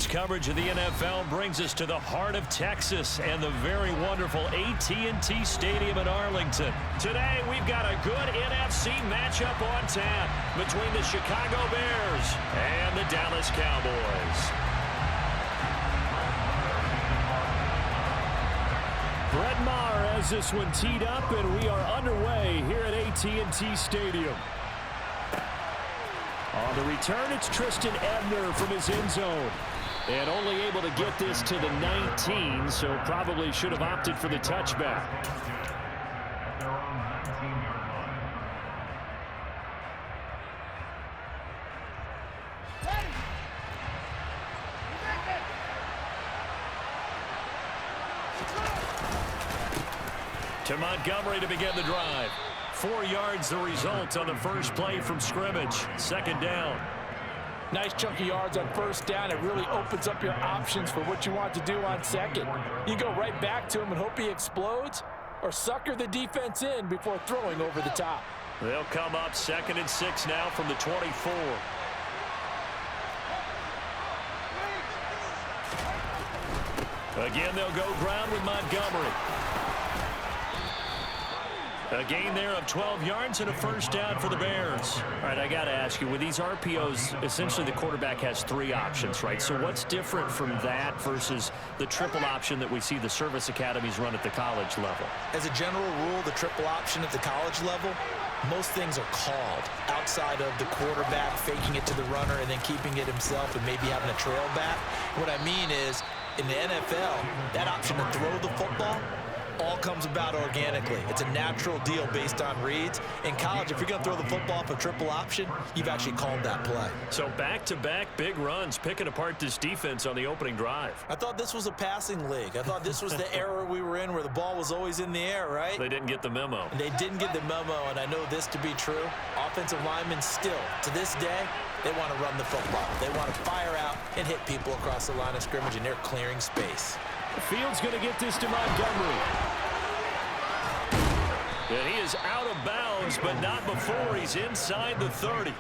coverage of the NFL brings us to the heart of Texas and the very wonderful AT&T Stadium in Arlington. Today, we've got a good NFC matchup on tap between the Chicago Bears and the Dallas Cowboys. Brett Maher has this one teed up, and we are underway here at AT&T Stadium. On the return, it's Tristan Ebner from his end zone. And only able to get this to the 19, so probably should have opted for the touchback. To Montgomery to begin the drive. 4 yards the result on the first play from scrimmage. Second down. Nice chunk of yards on first down. It really opens up your options for what you want to do on second. You go right back to him and hope he explodes, or sucker the defense in before throwing over the top. They'll come up 2nd and 6 now from the 24. Again, they'll go ground with Montgomery. A gain there of 12 yards and a first down for the Bears. All right, I got to ask you, with these RPOs, essentially the quarterback has 3 options, right? So what's different from that versus the triple option that we see the service academies run at the college level? As a general rule, the triple option at the college level, most things are called outside of the quarterback faking it to the runner and then keeping it himself and maybe having a trail back. What I mean is, in the NFL, that option to throw the football all comes about organically. It's a natural deal based on reads. In college, if you're going to throw the football for triple option, you've actually called that play. So back-to-back big runs, picking apart this defense on the opening drive. I thought this was a passing league. I thought this was the era we were in where the ball was always in the air, right? They didn't get the memo. They didn't get the memo, and I know this to be true. Offensive linemen still, to this day, they want to run the football. They want to fire out and hit people across the line of scrimmage, and they're clearing space. Fields going to get this to Montgomery. And he is out of bounds, but not before he's inside the 30.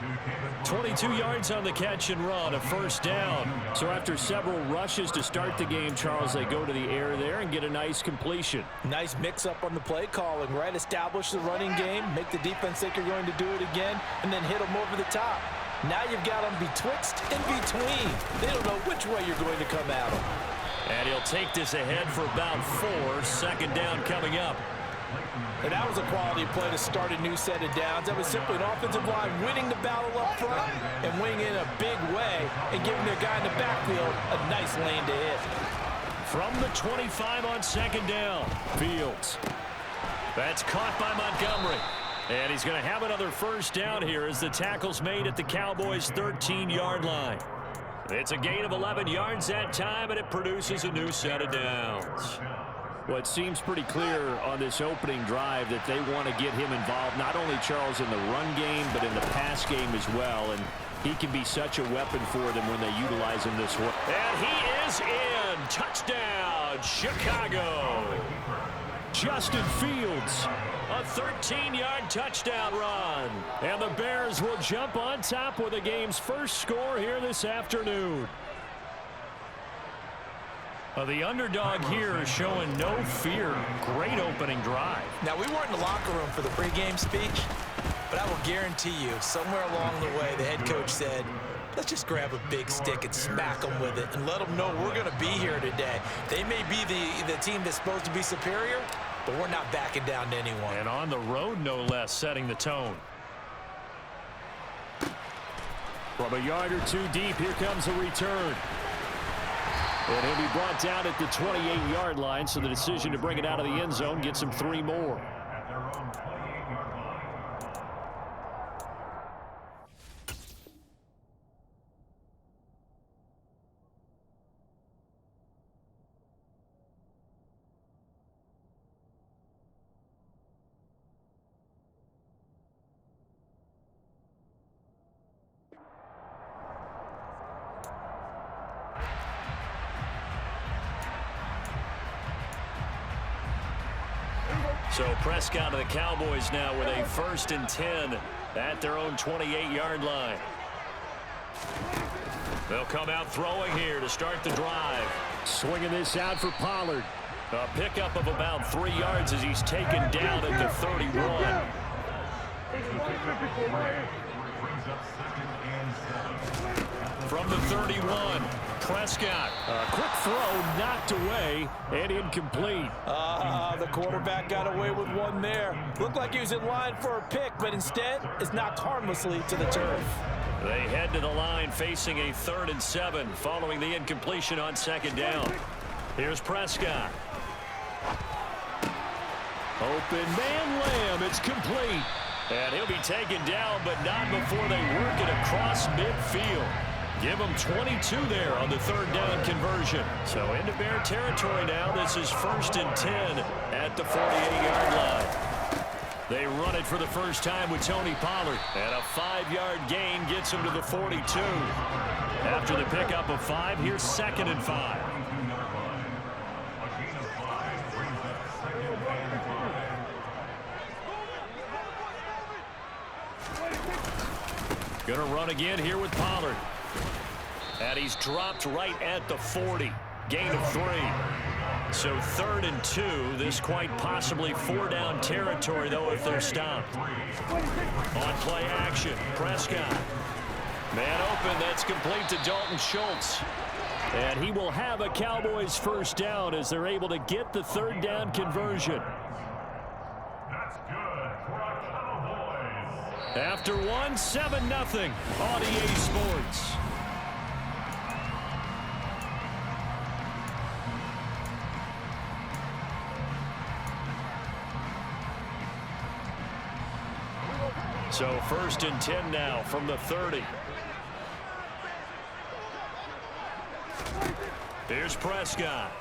22 yards on the catch and run, a first down. So after several rushes to start the game, Charles, they go to the air there and get a nice completion. Nice mix-up on the play calling, right? Establish the running game, make the defense think you're going to do it again, and then hit them over the top. Now you've got them betwixt and between. They don't know which way you're going to come at them. And he'll take this ahead for about 4. Second down coming up. And that was a quality play to start a new set of downs. That was simply an offensive line winning the battle up front and winning in a big way and giving their guy in the backfield a nice lane to hit. From the 25 on second down, Fields. That's caught by Montgomery. And he's going to have another first down here as the tackle's made at the Cowboys' 13-yard line. It's a gain of 11 yards that time, and it produces a new set of downs. Well, it seems pretty clear on this opening drive that they want to get him involved, not only, Charles, in the run game, but in the pass game as well. And he can be such a weapon for them when they utilize him this way. And he is in. Touchdown, Chicago. Justin Fields. A 13-yard touchdown run. And the Bears will jump on top with the game's first score here this afternoon. The underdog here is showing no fear. Great opening drive. Now, we weren't in the locker room for the pregame speech, but I will guarantee you, somewhere along the way, the head coach said, let's just grab a big stick and smack them with it and let them know we're going to be here today. They may be the team that's supposed to be superior, but we're not backing down to anyone. And on the road, no less, setting the tone. From a yard or two deep, here comes a return. And he'll be brought down at the 28-yard line, so the decision to bring it out of the end zone gets him 3 more. So Prescott of the Cowboys now with a 1st and 10 at their own 28-yard line. They'll come out throwing here to start the drive. Swinging this out for Pollard. A pickup of about 3 yards as he's taken down at the 31. From the 31, Prescott. A quick throw knocked away and incomplete. The quarterback got away with one there. Looked like he was in line for a pick, but instead is knocked harmlessly to the turf. They head to the line facing a 3rd and 7 following the incompletion on 2nd down. Here's Prescott. Open man Lamb. It's complete. And he'll be taken down, but not before they work it across midfield. Give them 22 there on the 3rd down conversion. So into Bear territory now. This is 1st and 10 at the 48-yard line. They run it for the first time with Tony Pollard. And a 5-yard gain gets him to the 42. After the pickup of 5, here's 2nd and 5. Going to run again here with Pollard. And he's dropped right at the 40. Gain of 3. So 3rd and 2. This quite possibly 4-down territory, though, if they're stopped. On play action, Prescott. Man open, that's complete to Dalton Schultz. And he will have a Cowboys 1st down as they're able to get the 3rd down conversion. After 1, 7-0 on EA Sports. So 1st and 10 now from the 30. Here's Prescott.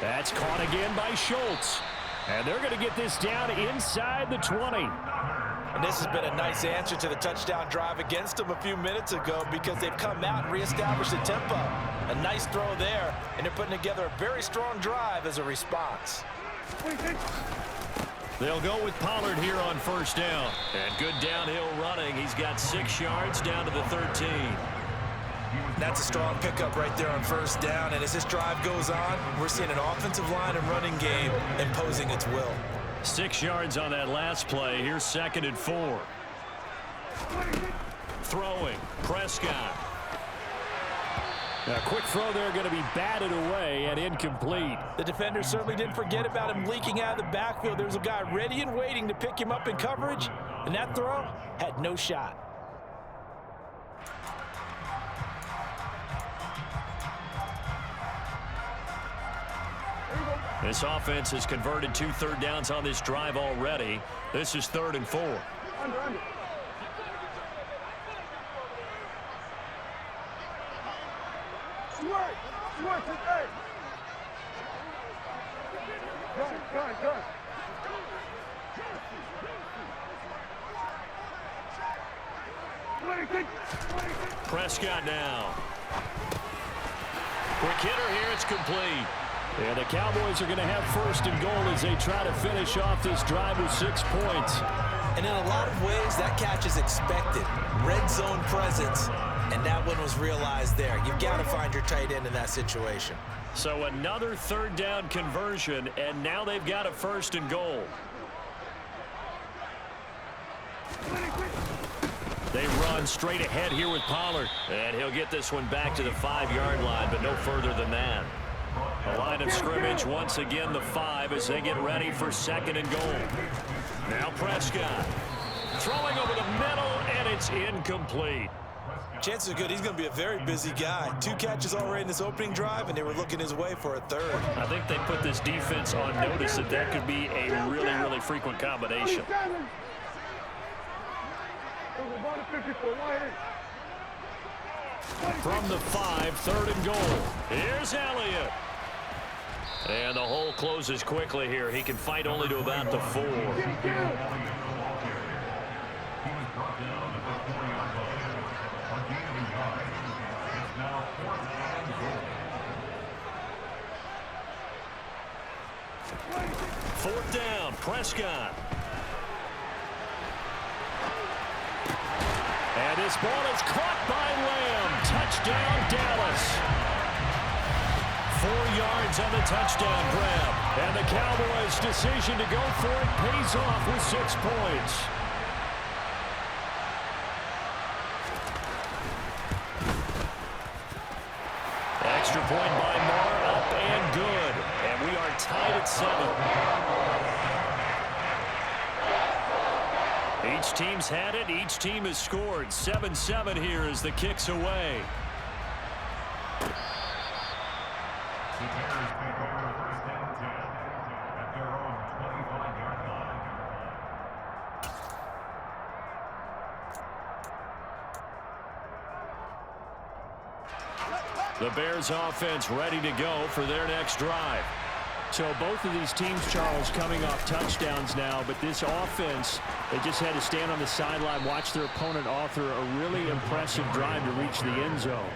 That's caught again by Schultz. And they're going to get this down inside the 20. And this has been a nice answer to the touchdown drive against them a few minutes ago because they've come out and reestablished the tempo. A nice throw there, and they're putting together a very strong drive as a response. They'll go with Pollard here on 1st down. And good downhill running. He's got 6 yards down to the 13. That's a strong pickup right there on 1st down. And as this drive goes on, we're seeing an offensive line and running game imposing its will. 6 yards on that last play. Here's 2nd and 4. Throwing, Prescott. A quick throw there going to be batted away and incomplete. The defender certainly didn't forget about him leaking out of the backfield. There was a guy ready and waiting to pick him up in coverage, and that throw had no shot. This offense has converted 2 3rd downs on this drive already. This is 3rd and 4. Under. Switch it, hey. Gun. Prescott now. Quick hitter here. It's complete. And the Cowboys are going to have 1st and goal as they try to finish off this drive with 6 points. And in a lot of ways, that catch is expected. Red zone presence, and that one was realized there. You've got to find your tight end in that situation. So another 3rd down conversion, and now they've got a 1st and goal. They run straight ahead here with Pollard. And he'll get this one back to the 5-yard line, but no further than that. A line of scrimmage, once again the 5 as they get ready for 2nd and goal. Now Prescott throwing over the middle, and it's incomplete. Chances are good he's going to be a very busy guy. 2 catches already in this opening drive, and they were looking his way for a 3rd. I think they put this defense on notice that could be a really frequent combination. From the 5, 3rd and goal. Here's Elliott. And the hole closes quickly here. He can fight only to about the 4. Fourth down, Prescott. And this ball is caught by Lamb. Touchdown, Dallas. 4 yards on the touchdown grab. And the Cowboys' decision to go for it pays off with 6 points. Extra point by Marr, up and good. And we are tied at 7. Each team's had it. Each team has scored. 7-7 here as the kick's away. The Bears take over first and 10 at their own 25-yard line. The Bears offense ready to go for their next drive. So both of these teams, Charles, coming off touchdowns now, but this offense, they just had to stand on the sideline, watch their opponent author a really impressive drive to reach the end zone.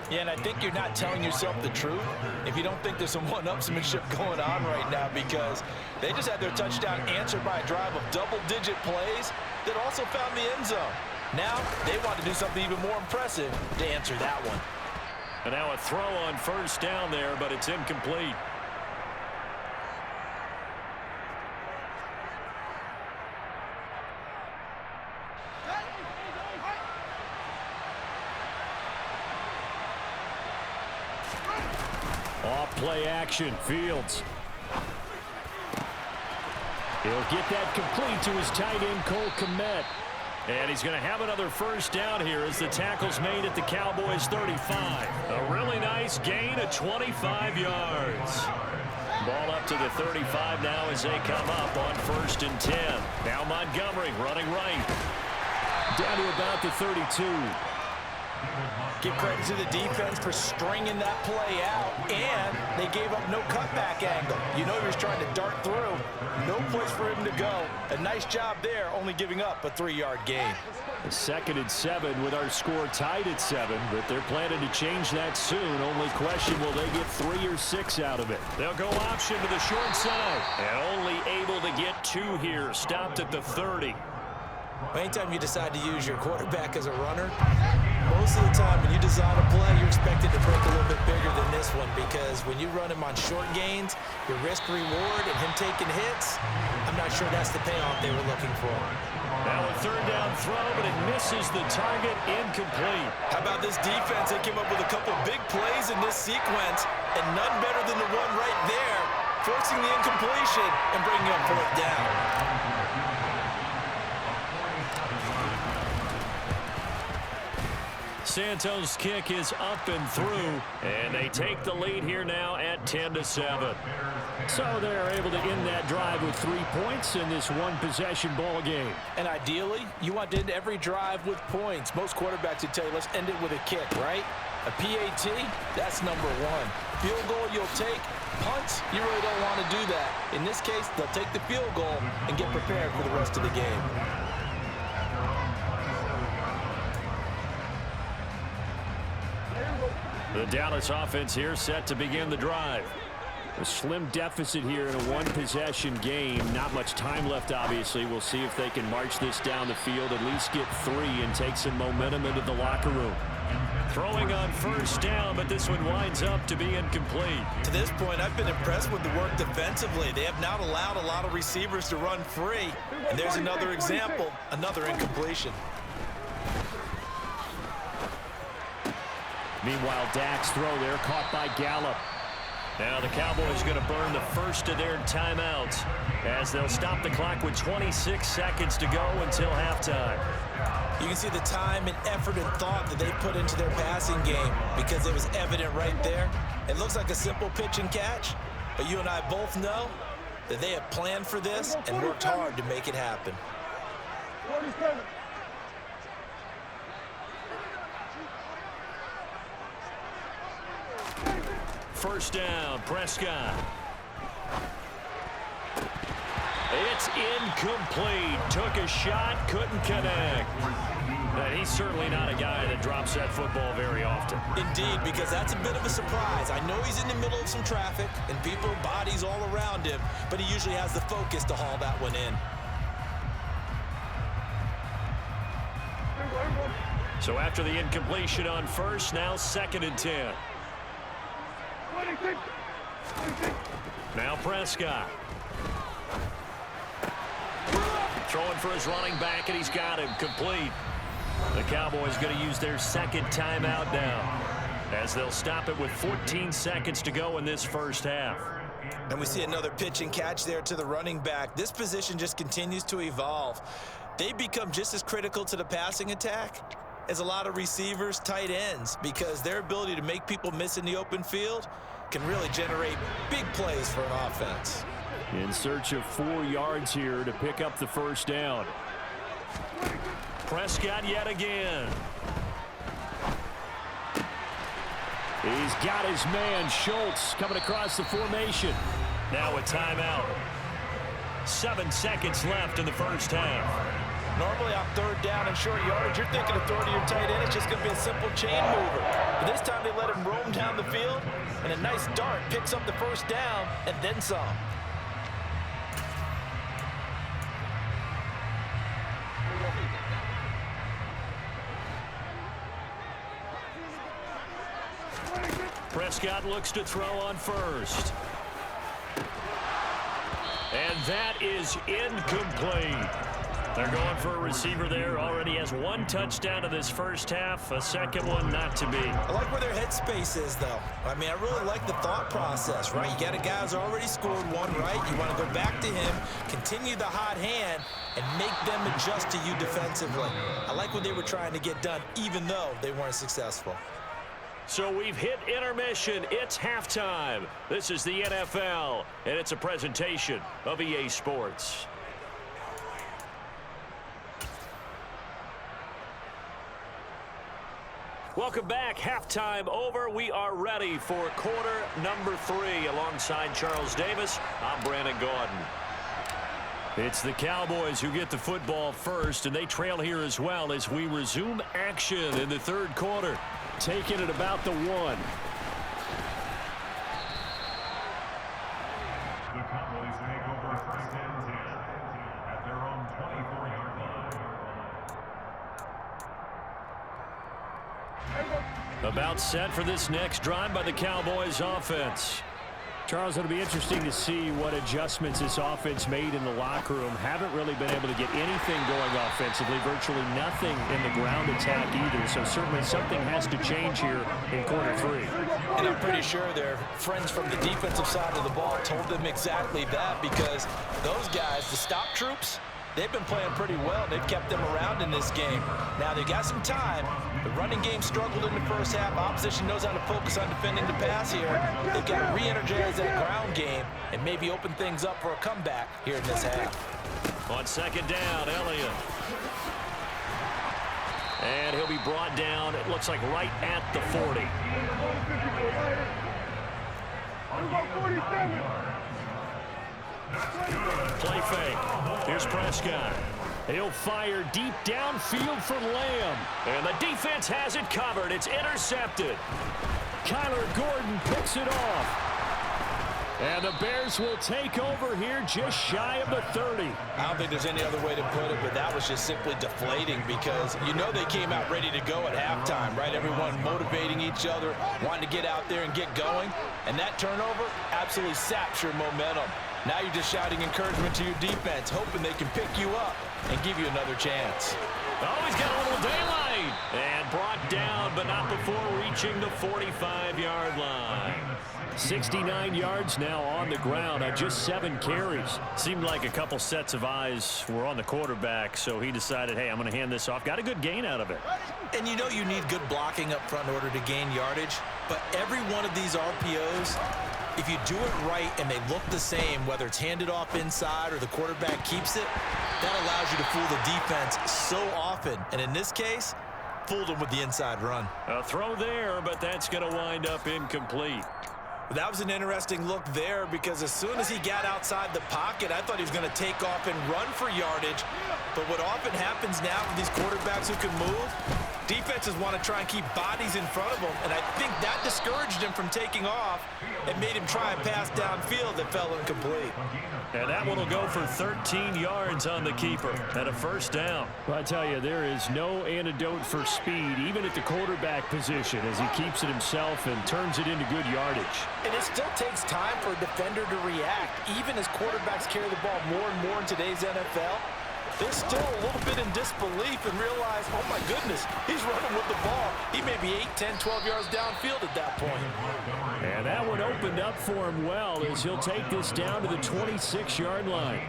Yeah, and I think you're not telling yourself the truth if you don't think there's some one-upsmanship going on right now, because they just had their touchdown answered by a drive of double-digit plays that also found the end zone. Now they want to do something even more impressive to answer that one. And now a throw on first down there, but it's incomplete. Off play action, Fields. He'll get that complete to his tight end, Cole Kmet. And he's going to have another first down here as the tackle's made at the Cowboys' 35. A really nice gain of 25 yards. Ball up to the 35 now as they come up on 1st and 10. Now Montgomery running right. Down to about the 32. Give credit to the defense for stringing that play out, and they gave up no cutback angle. You know he was trying to dart through. No place for him to go. A nice job there, only giving up a 3-yard gain. 2nd and 7 with our score tied at 7, but they're planning to change that soon. Only question, will they get 3 or 6 out of it? They'll go option to the short side, and only able to get 2 here. Stopped at the 30. Anytime you decide to use your quarterback as a runner, most of the time when you design a play, you're expected to break a little bit bigger than this one, because when you run him on short gains, your risk-reward and him taking hits, I'm not sure that's the payoff they were looking for. Now a 3rd down throw, but it misses the target, incomplete. How about this defense? They came up with a couple of big plays in this sequence, and none better than the one right there, forcing the incompletion and bringing up 4th down. Santos' kick is up and through, and they take the lead here now at 10-7. So they're able to end that drive with 3 points in this one-possession ball game. And ideally, you want to end every drive with points. Most quarterbacks would tell you, let's end it with a kick, right? A PAT, that's number 1. Field goal you'll take. Punts, you really don't want to do that. In this case, they'll take the field goal and get prepared for the rest of the game. The Dallas offense here set to begin the drive. A slim deficit here in a one-possession game. Not much time left, obviously. We'll see if they can march this down the field, at least get 3 and take some momentum into the locker room. Throwing on first down, but this one winds up to be incomplete. To this point, I've been impressed with the work defensively. They have not allowed a lot of receivers to run free. And there's another example, another incompletion. Meanwhile, Dak's throw there caught by Gallup. Now the Cowboys going to burn the first of their timeouts as they'll stop the clock with 26 seconds to go until halftime. You can see the time and effort and thought that they put into their passing game, because it was evident right there. It looks like a simple pitch and catch, but you and I both know that they have planned for this and worked hard to make it happen. 47. First down, Prescott. It's incomplete. Took a shot, couldn't connect. And he's certainly not a guy that drops that football very often. Indeed, because that's a bit of a surprise. I know he's in the middle of some traffic and people, bodies all around him, but he usually has the focus to haul that one in. So after the incompletion on first, now 2nd and 10. Now Prescott. Throwing for his running back, and he's got him complete. The Cowboys going to use their 2nd timeout now, as they'll stop it with 14 seconds to go in this first half. And we see another pitch and catch there to the running back. This position just continues to evolve. They become just as critical to the passing attack as a lot of receivers, tight ends, because their ability to make people miss in the open field can really generate big plays for an offense. In search of 4 yards here to pick up the first down. Prescott yet again. He's got his man, Schultz, coming across the formation. Now a timeout. 7 seconds left in the first half. Normally on 3rd down and short yardage, you're thinking of throwing to your tight end. It's just going to be a simple chain mover. But this time they let him roam down the field, and a nice dart picks up the first down and then some. Prescott looks to throw on first. And that is incomplete. They're going for a receiver there. Already has 1 touchdown in this first half. A second one not to be. I like where their headspace is, though. I mean, I really like the thought process, right? You got a guy who's already scored 1, right? You want to go back to him, continue the hot hand, and make them adjust to you defensively. I like what they were trying to get done, even though they weren't successful. So we've hit intermission. It's halftime. This is the NFL, and it's a presentation of EA Sports. Welcome back. Halftime over. We are ready for quarter number 3. Alongside Charles Davis, I'm Brandon Gordon. It's the Cowboys who get the football first, and they trail here as well as we resume action in the 3rd quarter. Taking it about the 1. The Cowboys take over 1st and 10 at their own 24-yard line. About set for this next drive by the Cowboys offense. Charles, it'll be interesting to see what adjustments this offense made in the locker room. Haven't really been able to get anything going offensively, virtually nothing in the ground attack either. So certainly something has to change here in quarter 3. And I'm pretty sure their friends from the defensive side of the ball told them exactly that, because those guys, the stop troops, they've been playing pretty well. They've kept them around in this game. Now, they've got some time. The running game struggled in the first half. Opposition knows how to focus on defending the pass here. They've got to re-energize that ground game and maybe open things up for a comeback here in this half. On 2nd down, Elliott. And he'll be brought down, it looks like right at the 40. Play fake. Here's Prescott. He'll fire deep downfield for Lamb. And the defense has it covered. It's intercepted. Kyler Gordon picks it off. And the Bears will take over here just shy of the 30. I don't think there's any other way to put it, but that was just simply deflating, because you know they came out ready to go at halftime, right? Everyone motivating each other, wanting to get out there and get going. And that turnover absolutely saps your momentum. Now you're just shouting encouragement to your defense, hoping they can pick you up and give you another chance. Oh, he's got a little daylight. And brought down, but not before reaching the 45-yard line. 69 yards now on the ground on just 7 carries. Seemed like a couple sets of eyes were on the quarterback, so he decided, hey, I'm going to hand this off. Got a good gain out of it. And you know you need good blocking up front in order to gain yardage, but every one of these RPOs, if you do it right and they look the same, whether it's handed off inside or the quarterback keeps it, that allows you to fool the defense so often. And in this case, fooled them with the inside run. A throw there, but that's going to wind up incomplete. That was an interesting look there, because as soon as he got outside the pocket, I thought he was going to take off and run for yardage. But what often happens now with these quarterbacks who can move, Defenses want to try and keep bodies in front of them, and I think that discouraged him from taking off and made him try and pass downfield that fell incomplete. And that one will go for 13 yards on the keeper and a first down. Well, I tell you, there is no antidote for speed, even at the quarterback position, as he keeps it himself and turns it into good yardage. And it still takes time for a defender to react, even as quarterbacks carry the ball more and more in today's NFL. They're still a little bit in disbelief and realize, oh my goodness, he's running with the ball. He may be 8, 10, 12 yards downfield at that point. And that one opened up for him well as he'll take this down to the 26-yard line.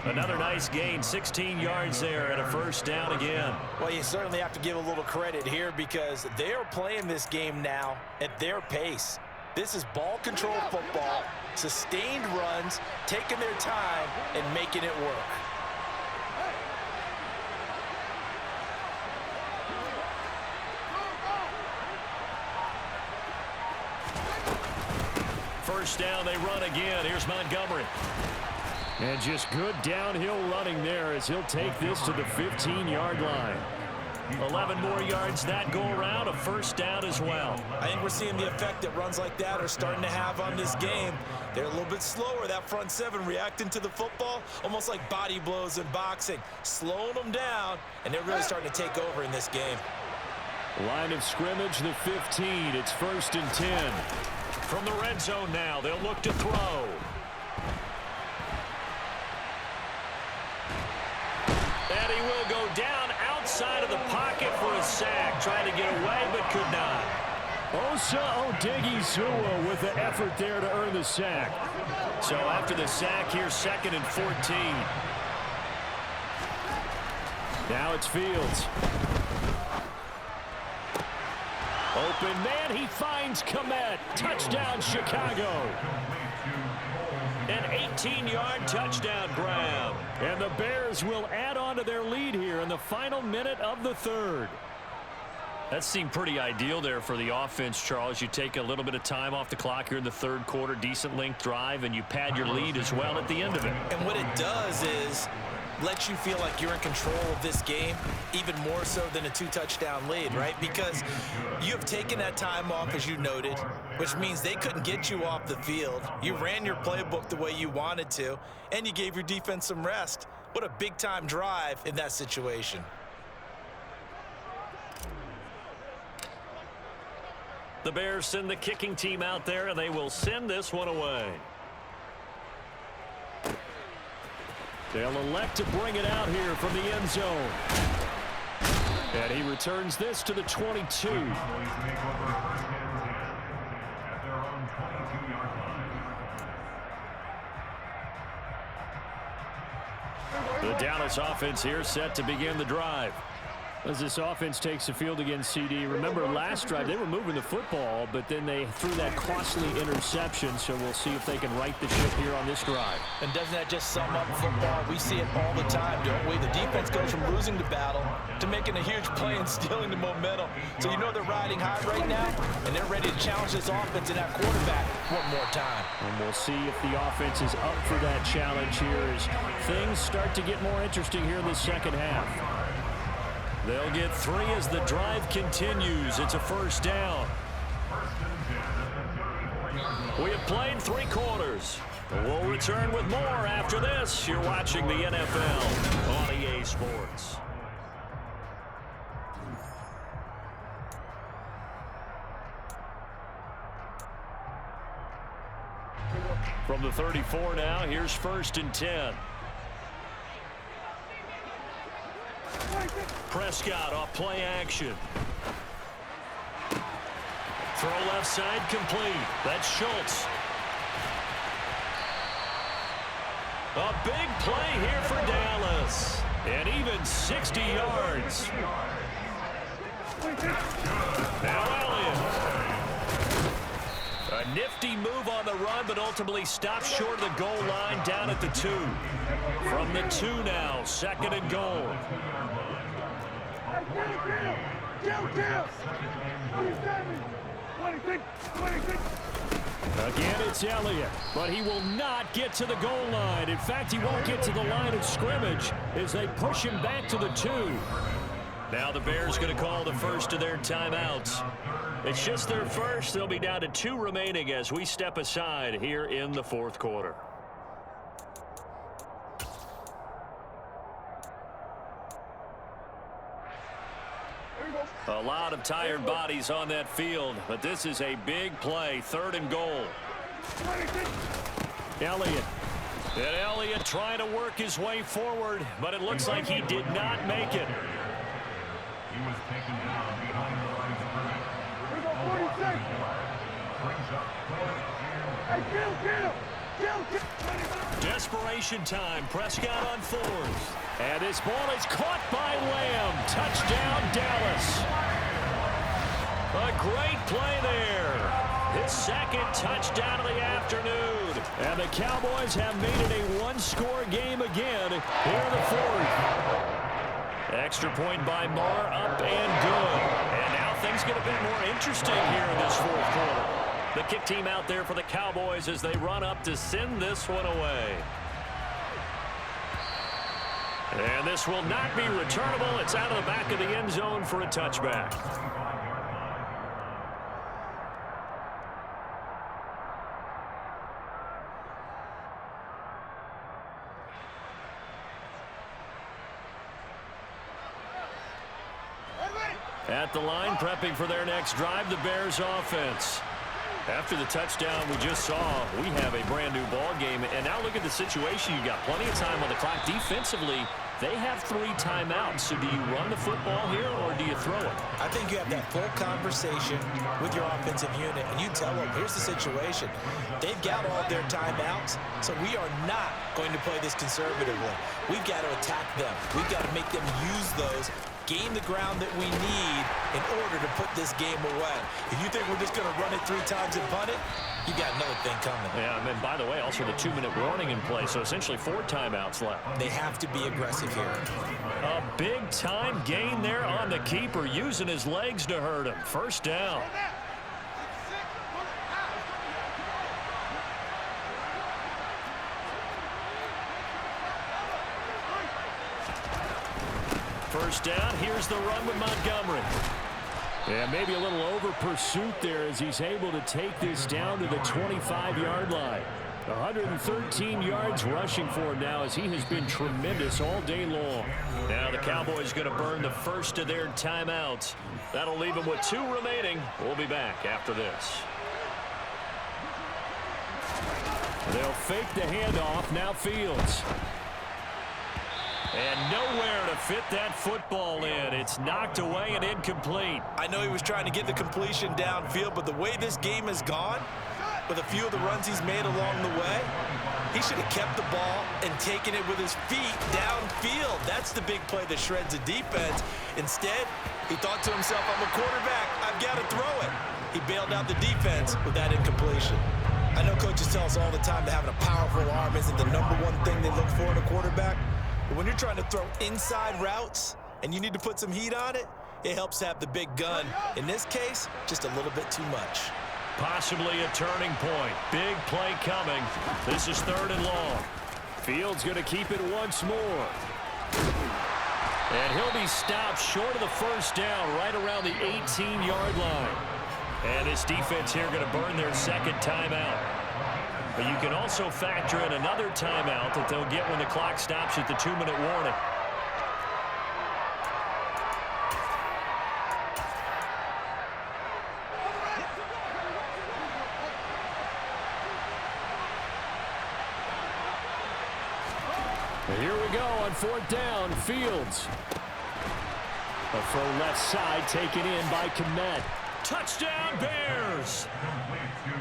Another nice gain, 16 yards there and a first down again. Well, you certainly have to give a little credit here because they are playing this game now at their pace. This is ball control football, sustained runs, taking their time and making it work. First down, they run again. Here's Montgomery. And just good downhill running there as he'll take this to the 15-yard line. 11 more yards that go around, a first down as well. I think we're seeing the effect that runs like that are starting to have on this game. They're a little bit slower, that front seven reacting to the football, almost like body blows in boxing, slowing them down, and they're really starting to take over in this game. Line of scrimmage, the 15. It's 1st and 10. From the red zone now, they'll look to throw. And he will go down outside of the pocket for a sack, trying to get away but could not. Osa Odighizuwa with the effort there to earn the sack. So after the sack, here's 2nd and 14. Now it's Fields. Open man, he finds Komet. Touchdown, Chicago. An 18-yard touchdown grab. And the Bears will add on to their lead here in the final minute of the 3rd. That seemed pretty ideal there for the offense, Charles. You take a little bit of time off the clock here in the 3rd quarter, decent length drive, and you pad your lead as well at the end of it. And what it does is let you feel like you're in control of this game, even more so than a 2-touchdown lead, right? Because you have taken that time off, as you noted, which means they couldn't get you off the field. You ran your playbook the way you wanted to, and you gave your defense some rest. What a big-time drive in that situation. The Bears send the kicking team out there, and they will send this one away. They'll elect to bring it out here from the end zone. And he returns this to the 22. The Dallas offense here set to begin the drive. As this offense takes the field against CD, remember last drive they were moving the football, but then they threw that costly interception, so we'll see if they can right the ship here on this drive. And doesn't that just sum up football? We see it all the time, don't we? The defense goes from losing the battle to making a huge play and stealing the momentum. So you know they're riding high right now, and they're ready to challenge this offense and that quarterback one more time. And we'll see if the offense is up for that challenge here as things start to get more interesting here in the second half. They'll get 3 as the drive continues. It's a first down. We have played 3 quarters. We'll return with more after this. You're watching the NFL on EA Sports. From the 34 now, here's 1st and 10. Prescott off play action. Throw left side complete. That's Schultz. A big play here for Dallas. And even 60 yards. Now Elliott. A nifty move on the run, but ultimately stopped short of the goal line down at the 2. From the 2 now, 2nd and goal. Again, it's Elliott, but he will not get to the goal line. In fact, he won't get to the line of scrimmage as they push him back to the 2. Now the Bears going to call the first of their timeouts. It's just their first. They'll be down to 2 remaining as we step aside here in the fourth quarter. A lot of tired bodies on that field, but this is a big play, 3rd and goal. Elliott. And Elliott trying to work his way forward, but it looks like he did not make it. He was taken down behind the line of scrimmage. Brings up Desperation time. Prescott on 4th. And this ball is caught by Lamb. Touchdown, Dallas. A great play there. His 2nd touchdown of the afternoon. And the Cowboys have made it a 1-score game again here in the 4th. Extra point by Marr, up and good. And now things get a bit more interesting here in this 4th quarter. The kick team out there for the Cowboys as they run up to send this one away. And this will not be returnable. It's out of the back of the end zone for a touchback. At the line, prepping for their next drive, the Bears offense. After the touchdown we just saw, we have a brand-new ball game. And now look at the situation. You've got plenty of time on the clock. Defensively, they have 3 timeouts. So do you run the football here or do you throw it? I think you have that full conversation with your offensive unit, and you tell them, here's the situation. They've got all their timeouts, so we are not going to play this conservatively. We've got to attack them. We've got to make them use those, gain the ground that we need in order to put this game away. If you think we're just going to run it 3 times and punt it, you got another thing coming. Yeah, and then, by the way, also the 2-minute warning in play, so essentially 4 timeouts left. They have to be aggressive here. A big-time gain there on the keeper, using his legs to hurt him. 1st down. First down, here's the run with Montgomery. Yeah, maybe a little over pursuit there as he's able to take this down to the 25-yard line. 113 yards rushing for him now as he has been tremendous all day long. Now the Cowboys going to burn the first of their timeouts. That'll leave them with 2 remaining. We'll be back after this. They'll fake the handoff. Now Fields. And nowhere to fit that football in. It's knocked away and incomplete. I know he was trying to get the completion downfield, but the way this game has gone, with a few of the runs he's made along the way, he should have kept the ball and taken it with his feet downfield. That's the big play that shreds the defense. Instead, he thought to himself, I'm a quarterback, I've got to throw it. He bailed out the defense with that incompletion. I know coaches tell us all the time that having a powerful arm isn't the #1 thing they look for in a quarterback. But when you're trying to throw inside routes and you need to put some heat on it, it helps to have the big gun. In this case, just a little bit too much. Possibly a turning point. Big play coming. This is 3rd and long. Fields going to keep it once more. And he'll be stopped short of the 1st down right around the 18-yard line. And this defense here going to burn their 2nd timeout. But you can also factor in another timeout that they'll get when the clock stops at the 2-minute warning. Here we go on 4th down. Fields. A throw left side taken in by Kmet. Touchdown Bears!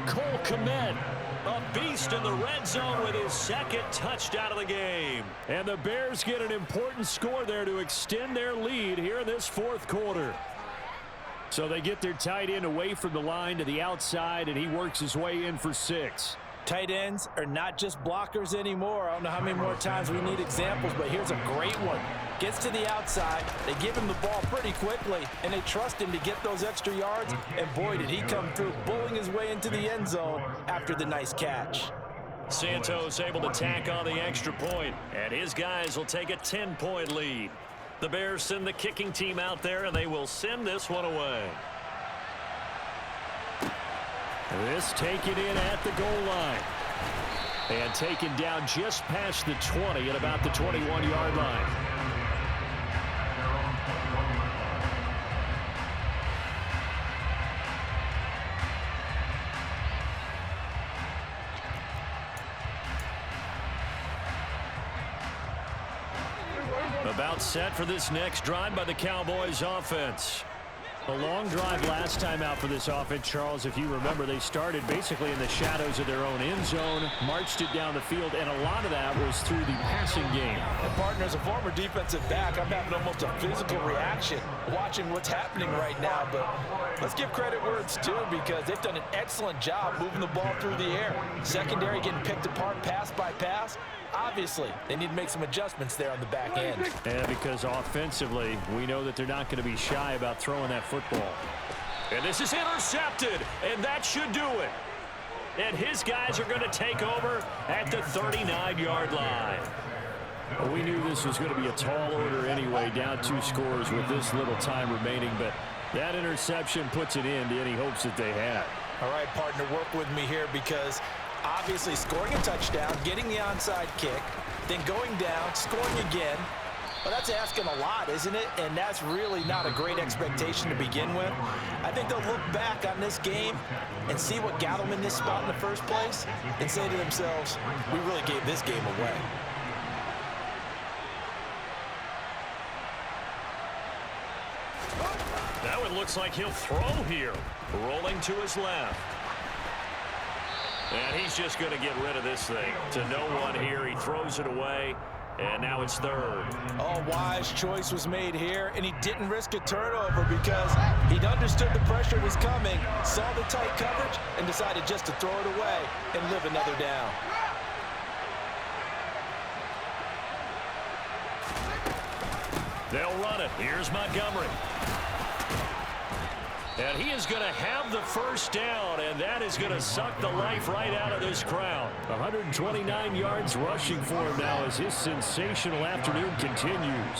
Cole Kmet, a beast in the red zone with his 2nd touchdown of the game. And the Bears get an important score there to extend their lead here in this 4th quarter. So they get their tight end away from the line to the outside, and he works his way in for 6. Tight ends are not just blockers anymore. I don't know how many more times we need examples, but here's a great one. Gets to the outside, they give him the ball pretty quickly, and they trust him to get those extra yards, and boy, did he come through, bulling his way into the end zone after the nice catch. Santos able to tack on the extra point, and his guys will take a 10-point lead. The Bears send the kicking team out there, and they will send this one away. This taken in at the goal line. And taken down just past the 20 at about the 21-yard line. About set for this next drive by the Cowboys offense. A long drive last time out for this offense, Charles. If you remember, they started basically in the shadows of their own end zone, marched it down the field, and a lot of that was through the passing game. And partner, as a former defensive back, I'm having almost a physical reaction watching what's happening right now. But let's give credit where it's due, because they've done an excellent job moving the ball through the air. Secondary getting picked apart pass by pass. Obviously, they need to make some adjustments there on the back end. And because offensively, we know that they're not going to be shy about throwing that football. And this is intercepted, and that should do it. And his guys are going to take over at the 39-yard line. Well, we knew this was going to be a tall order anyway, down 2 scores with this little time remaining, but that interception puts an end to any hopes that they had. All right, partner, work with me here, because obviously scoring a touchdown, getting the onside kick, then going down, scoring again. Well, that's asking a lot, isn't it? And that's really not a great expectation to begin with. I think they'll look back on this game and see what got them in this spot in the first place and say to themselves, we really gave this game away. Now it looks like he'll throw here. Rolling to his left. And he's just going to get rid of this thing. To no one here. He throws it away. And now it's third. Oh, wise choice was made here, and he didn't risk a turnover because he'd understood the pressure was coming, saw the tight coverage, and decided just to throw it away and live another down. They'll run it. Here's Montgomery. And he is going to have the first down, and that is going to suck the life right out of this crowd. 129 yards rushing for him now as his sensational afternoon continues.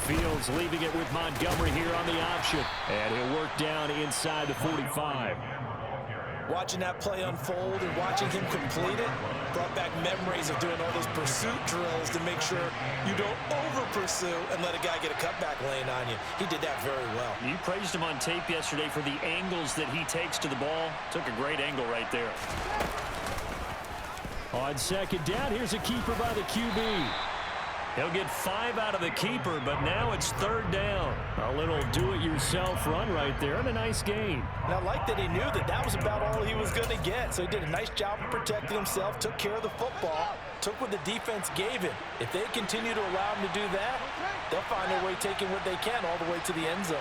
Fields leaving it with Montgomery here on the option. And he'll work down inside the 45. Watching that play unfold and watching him complete it brought back memories of doing all those pursuit drills to make sure you don't over-pursue and let a guy get a cutback lane on you. He did that very well. You praised him on tape yesterday for the angles that he takes to the ball. Took a great angle right there. On second down, here's a keeper by the QB. He'll get 5 out of the keeper, but now it's third down. A little do-it-yourself run right there and a nice gain. And I like that he knew that that was about all he was going to get. So he did a nice job of protecting himself, took care of the football, took what the defense gave him. If they continue to allow him to do that, they'll find their way taking what they can all the way to the end zone.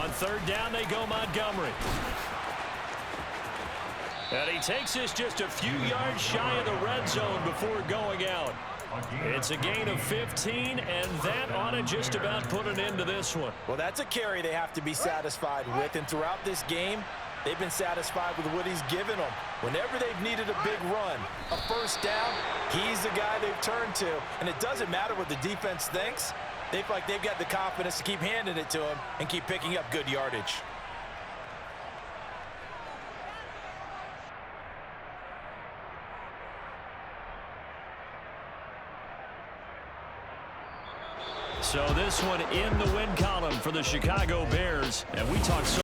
On third down, they go Montgomery. And he takes this just a few yards shy of the red zone before going out. It's a gain of 15, and that ought to just about put an end to this one. Well, that's a carry they have to be satisfied with, and throughout this game, they've been satisfied with what he's given them. Whenever they've needed a big run, a first down, he's the guy they've turned to. And it doesn't matter what the defense thinks. They feel like they've got the confidence to keep handing it to him and keep picking up good yardage. So this one in the win column for the Chicago Bears. And we talked so